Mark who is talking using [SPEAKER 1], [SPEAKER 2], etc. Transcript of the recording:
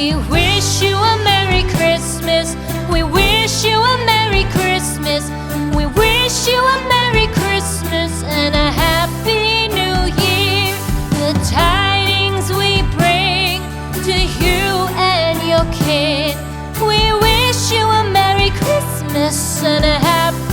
[SPEAKER 1] We wish you a Merry Christmas. We wish you a Merry Christmas. We wish you a Merry Christmas and a Happy New Year. The tidings we bring to you and your kid. We wish you a Merry Christmas and a Happy